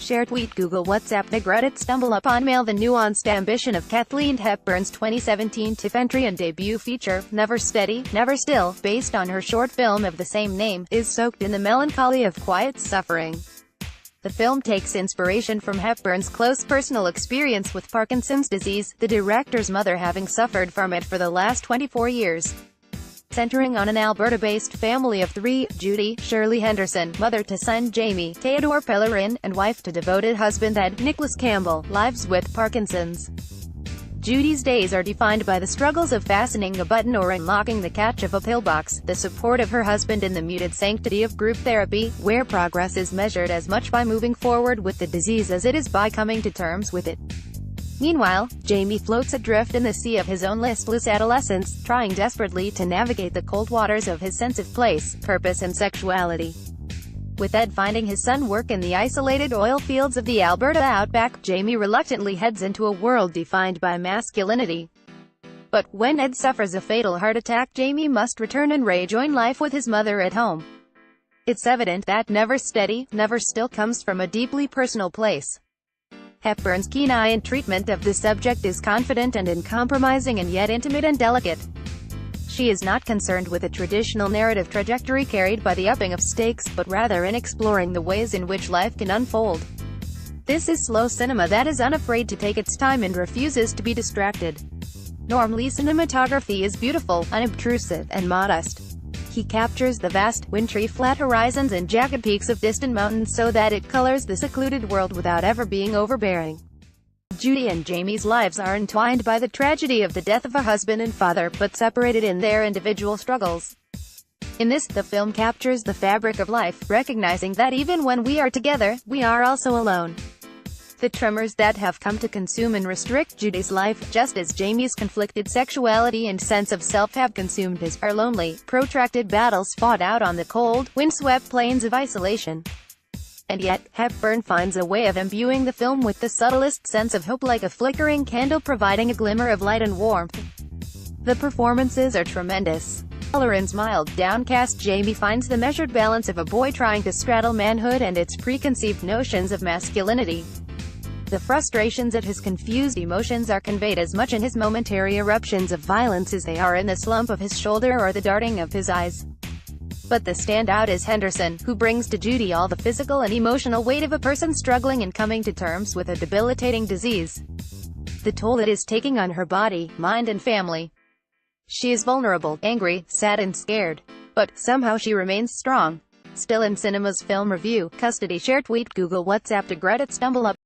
Share tweet Google WhatsApp Reddit stumble upon mail. The nuanced ambition of Kathleen Hepburn's 2017 TIFF entry and debut feature, Never Steady, Never Still, based on her short film of the same name, is soaked in the melancholy of quiet suffering. The film takes inspiration from Hepburn's close personal experience with Parkinson's disease, the director's mother having suffered from it for the last 24 years. Centering on an Alberta-based family of three, Judy, Shirley Henderson, mother to son Jamie, Theodore Pellerin, and wife to devoted husband Ed, Nicholas Campbell, lives with Parkinson's. Judy's days are defined by the struggles of fastening a button or unlocking the catch of a pillbox, the support of her husband in the muted sanctity of group therapy, where progress is measured as much by moving forward with the disease as it is by coming to terms with it. Meanwhile, Jamie floats adrift in the sea of his own listless adolescence, trying desperately to navigate the cold waters of his sense of place, purpose and sexuality. With Ed finding his son work in the isolated oil fields of the Alberta outback, Jamie reluctantly heads into a world defined by masculinity. But when Ed suffers a fatal heart attack, Jamie must return and rejoin life with his mother at home. It's evident that Never Steady, Never Still comes from a deeply personal place. Hepburn's keen eye and treatment of the subject is confident and uncompromising and yet intimate and delicate. She is not concerned with a traditional narrative trajectory carried by the upping of stakes, but rather in exploring the ways in which life can unfold. This is slow cinema that is unafraid to take its time and refuses to be distracted. Norm Lee's cinematography is beautiful, unobtrusive, and modest. He captures the vast, wintry flat horizons and jagged peaks of distant mountains so that it colors the secluded world without ever being overbearing. Judy and Jamie's lives are entwined by the tragedy of the death of a husband and father, but separated in their individual struggles. In this, the film captures the fabric of life, recognizing that even when we are together, we are also alone. The tremors that have come to consume and restrict Judy's life, just as Jamie's conflicted sexuality and sense of self have consumed his, are lonely, protracted battles fought out on the cold, windswept plains of isolation. And yet, Hepburn finds a way of imbuing the film with the subtlest sense of hope, like a flickering candle providing a glimmer of light and warmth. The performances are tremendous. Pellerin's mild, downcast Jamie finds the measured balance of a boy trying to straddle manhood and its preconceived notions of masculinity. The frustrations of his confused emotions are conveyed as much in his momentary eruptions of violence as they are in the slump of his shoulder or the darting of his eyes. But the standout is Henderson, who brings to Judy all the physical and emotional weight of a person struggling and coming to terms with a debilitating disease. The toll it is taking on her body, mind and family. She is vulnerable, angry, sad and scared. But, somehow she remains strong. Still in Cinema's film review, Custody. Share tweet Google WhatsApp Reddit stumble up